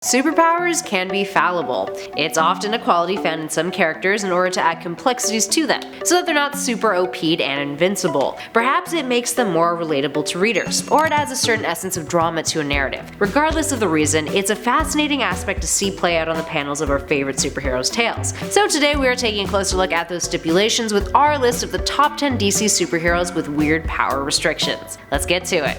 Superpowers can be fallible. It's often a quality found in some characters in order to add complexities to them, so that they're not super OP'd and invincible. Perhaps it makes them more relatable to readers, or it adds a certain essence of drama to a narrative. Regardless of the reason, it's a fascinating aspect to see play out on the panels of our favorite superheroes' tales. So today we are taking a closer look at those stipulations with our list of the top 10 DC superheroes with weird power restrictions. Let's get to it.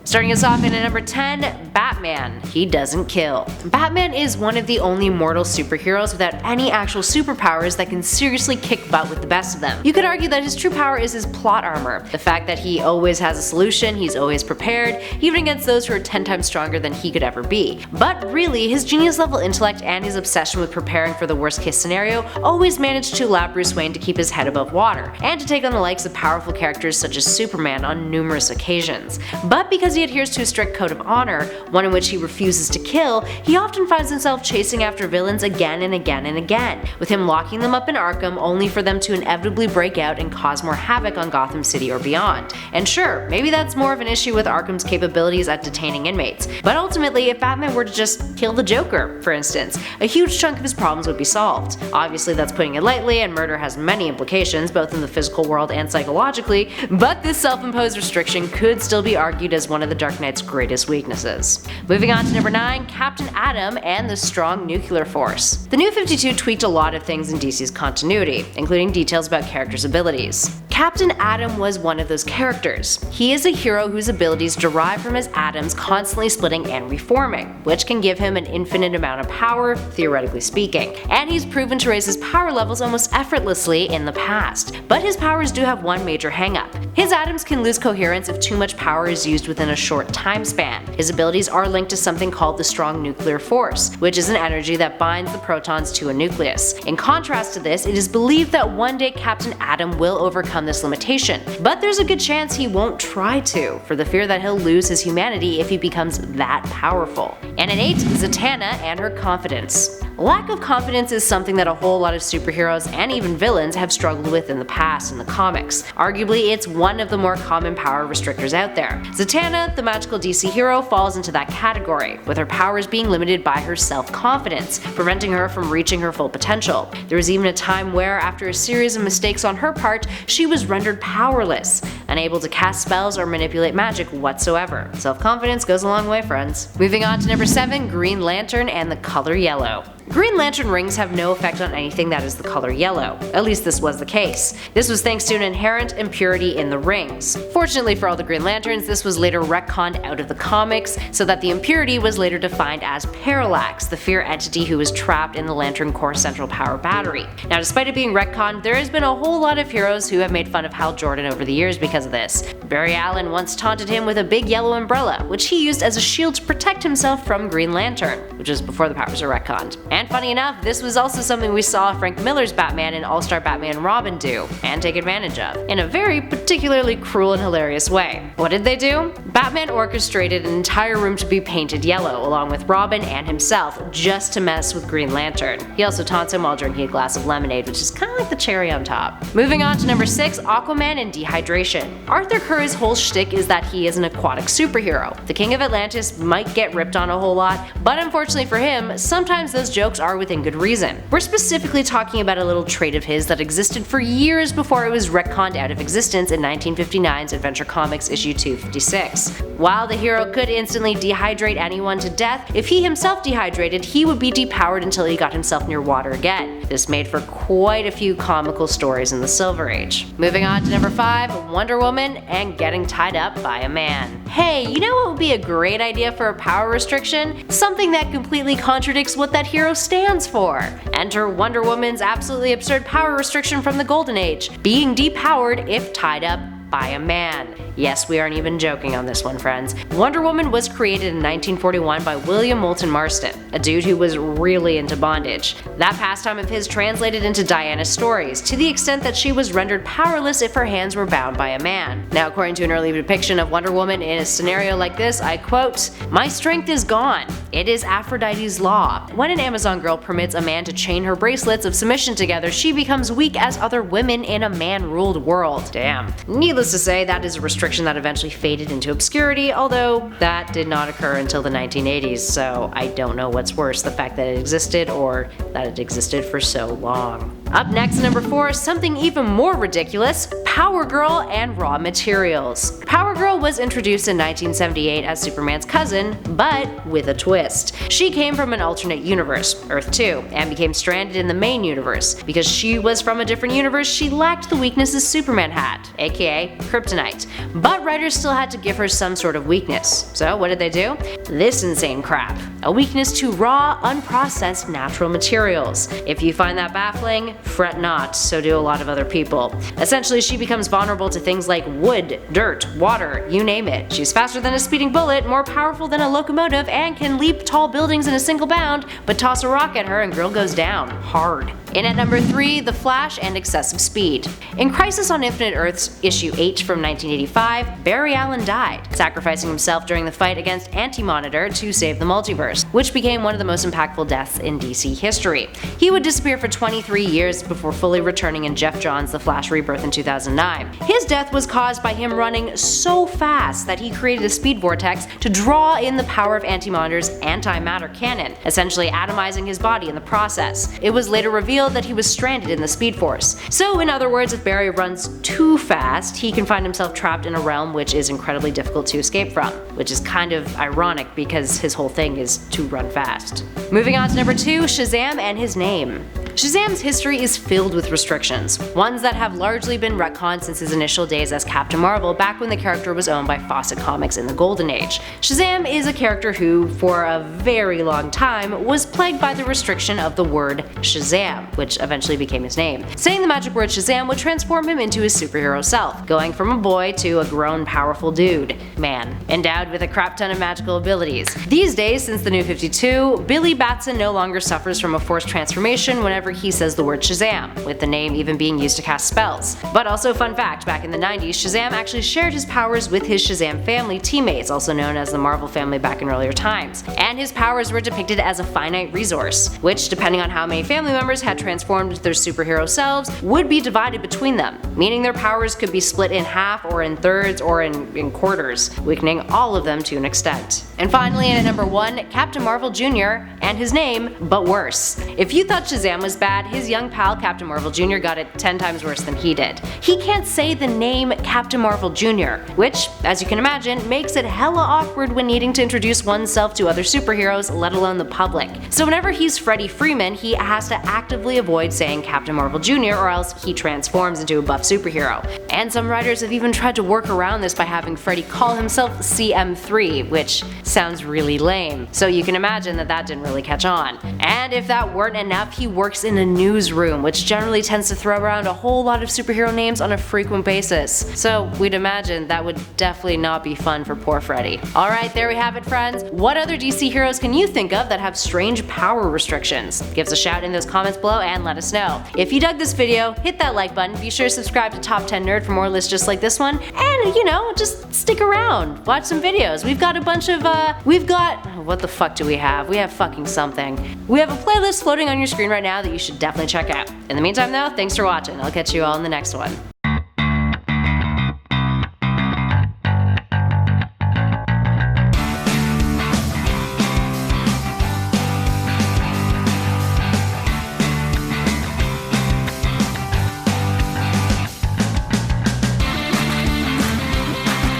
Starting us off in at number 10, Batman. He doesn't kill. Batman is one of the only mortal superheroes without any actual superpowers that can seriously kick butt with the best of them. You could argue that his true power is his plot armor, the fact that he always has a solution, he's always prepared, even against those who are 10 times stronger than he could ever be. But really, his genius level intellect and his obsession with preparing for the worst case scenario always managed to allow Bruce Wayne to keep his head above water, and to take on the likes of powerful characters such as Superman on numerous occasions. But because he adheres to a strict code of honor, one in which he refuses to kill, he often finds himself chasing after villains again and again and again, with him locking them up in Arkham only for them to inevitably break out and cause more havoc on Gotham City or beyond. And sure, maybe that's more of an issue with Arkham's capabilities at detaining inmates, but ultimately if Batman were to just kill the Joker, for instance, a huge chunk of his problems would be solved. Obviously that's putting it lightly, and murder has many implications both in the physical world and psychologically, but this self-imposed restriction could still be argued as one of the Dark Knight's greatest weaknesses. Moving on to number 9, Captain Atom and the Strong Nuclear Force. The New 52 tweaked a lot of things in DC's continuity, including details about characters' abilities. Captain Atom was one of those characters. He is a hero whose abilities derive from his atoms constantly splitting and reforming, which can give him an infinite amount of power, theoretically speaking. And he's proven to raise his power levels almost effortlessly in the past. But his powers do have one major hang-up. His atoms can lose coherence if too much power is used within a short time span. His abilities are linked to something called the Strong Nuclear Force, which is an energy that binds the protons to a nucleus. In contrast to this, it is believed that one day Captain Atom will overcome this limitation, but there's a good chance he won't try to, for the fear that he'll lose his humanity if he becomes that powerful. And at 8, Zatanna and her confidence. Lack of confidence is something that a whole lot of superheroes and even villains have struggled with in the past in the comics. Arguably, it's one of the more common power restrictors out there. Zatanna, the magical DC hero, falls into that category, with her powers being limited by her self-confidence, preventing her from reaching her full potential. There was even a time where, after a series of mistakes on her part, she was rendered powerless, unable to cast spells or manipulate magic whatsoever. Self-confidence goes a long way, friends. Moving on to number 7, Green Lantern and the color yellow. Green Lantern rings have no effect on anything that is the color yellow. At least this was the case. This was thanks to an inherent impurity in the rings. Fortunately for all the Green Lanterns, this was later retconned out of the comics, so that the impurity was later defined as Parallax, the fear entity who was trapped in the Lantern Corps Central Power Battery. Now, despite it being retconned, there has been a whole lot of heroes who have made fun of Hal Jordan over the years because of this. Barry Allen once taunted him with a big yellow umbrella, which he used as a shield to protect himself from Green Lantern, which was before the powers were retconned. And funny enough, this was also something we saw Frank Miller's Batman and All-Star Batman and Robin do, and take advantage of, in a very particularly cruel and hilarious way. What did they do? Batman orchestrated an entire room to be painted yellow, along with Robin and himself, just to mess with Green Lantern. He also taunts him while drinking a glass of lemonade, which is kind of like the cherry on top. Moving on to number 6, Aquaman and dehydration. Arthur Curry's whole shtick is that he is an aquatic superhero. The King of Atlantis might get ripped on a whole lot, but unfortunately for him, sometimes those jokes are within good reason. We're specifically talking about a little trait of his that existed for years before it was retconned out of existence in 1959's Adventure Comics issue 256. While the hero could instantly dehydrate anyone to death, if he himself dehydrated, he would be depowered until he got himself near water again. This made for quite a few comical stories in the Silver Age. Moving on to number 5, Wonder Woman and getting tied up by a man. Hey, you know what would be a great idea for a power restriction? Something that completely contradicts what that hero stands for. Enter Wonder Woman's absolutely absurd power restriction from the Golden Age, being depowered if tied up by a man. Yes, we aren't even joking on this one, friends. Wonder Woman was created in 1941 by William Moulton Marston, a dude who was really into bondage. That pastime of his translated into Diana's stories, to the extent that she was rendered powerless if her hands were bound by a man. Now, according to an early depiction of Wonder Woman in a scenario like this, I quote, "My strength is gone. It is Aphrodite's law. When an Amazon girl permits a man to chain her bracelets of submission together, she becomes weak as other women in a man-ruled world." Damn. Needless to say, that is a restriction that eventually faded into obscurity, although that did not occur until the 1980s, so I don't know what's worse, the fact that it existed or that it existed for so long. Up next, number 4, something even more ridiculous, Power Girl and raw materials. Power Girl was introduced in 1978 as Superman's cousin, but with a twist. She came from an alternate universe, Earth 2, and became stranded in the main universe. Because she was from a different universe, she lacked the weaknesses Superman had, aka kryptonite. But writers still had to give her some sort of weakness. So what did they do? This insane crap. A weakness to raw, unprocessed natural materials. If you find that baffling, fret not, so do a lot of other people. Essentially, she becomes vulnerable to things like wood, dirt, water, you name it. She's faster than a speeding bullet, more powerful than a locomotive, and can leap tall buildings in a single bound, but toss a rock at her and girl goes down. Hard. In at number 3, The Flash and excessive speed. In Crisis on Infinite Earths issue 8 from 1985, Barry Allen died, sacrificing himself during the fight against Anti-Monitor to save the multiverse, which became one of the most impactful deaths in DC history. He would disappear for 23 years before fully returning in Jeff Johns' The Flash Rebirth in 2009. His death was caused by him running so fast that he created a speed vortex to draw in the power of Anti-Monitor's antimatter cannon, essentially atomizing his body in the process. It was later revealed that he was stranded in the Speed Force. So in other words, if Barry runs too fast, he can find himself trapped in a realm which is incredibly difficult to escape from, which is kind of ironic because his whole thing is to run fast. Moving on to number 2, Shazam and his name. Shazam's history is filled with restrictions, ones that have largely been retconned since his initial days as Captain Marvel back when the character was owned by Fawcett Comics in the Golden Age. Shazam is a character who, for a very long time, was plagued by the restriction of the word Shazam, which eventually became his name. Saying the magic word Shazam would transform him into his superhero self, going from a boy to a grown powerful dude, man, endowed with a crap ton of magical abilities. These days, since the New 52, Billy Batson no longer suffers from a forced transformation whenever he says the word Shazam, with the name even being used to cast spells. But also fun fact, back in the 90s, Shazam actually shared his powers with his Shazam family teammates, also known as the Marvel family back in earlier times. And his powers were depicted as a finite resource, which, depending on how many family members had transformed into their superhero selves, would be divided between them, meaning their powers could be split in half or in thirds or in quarters, weakening all of them to an extent. And finally, at number 1, Captain Marvel Jr. and his name, but worse. If you thought Shazam was bad, his young pal Captain Marvel Jr. got it 10 times worse than he did. He can't say the name Captain Marvel Jr., which, as you can imagine, makes it hella awkward when needing to introduce oneself to other superheroes, let alone the public. So whenever he's Freddie Freeman, he has to actively avoid saying Captain Marvel Jr. or else he transforms into a buff superhero. And some writers have even tried to work around this by having Freddie call himself CM3, which sounds really lame. So you can imagine that that didn't really catch on. And if that weren't enough, he works in a newsroom, which generally tends to throw around a whole lot of superhero names on a frequent basis. So we'd imagine that would definitely not be fun for poor Freddy. Alright, there we have it, friends. What other DC heroes can you think of that have strange power restrictions? Give us a shout in those comments below and let us know. If you dug this video, hit that like button, be sure to subscribe to Top 10 Nerd for more lists just like this one, and just stick around, watch some videos. We've got a bunch of, what the fuck do we have? We have fucking something. We have a playlist floating on your screen right now that you should definitely check out. In the meantime though, thanks for watching. I'll catch you all in the next one.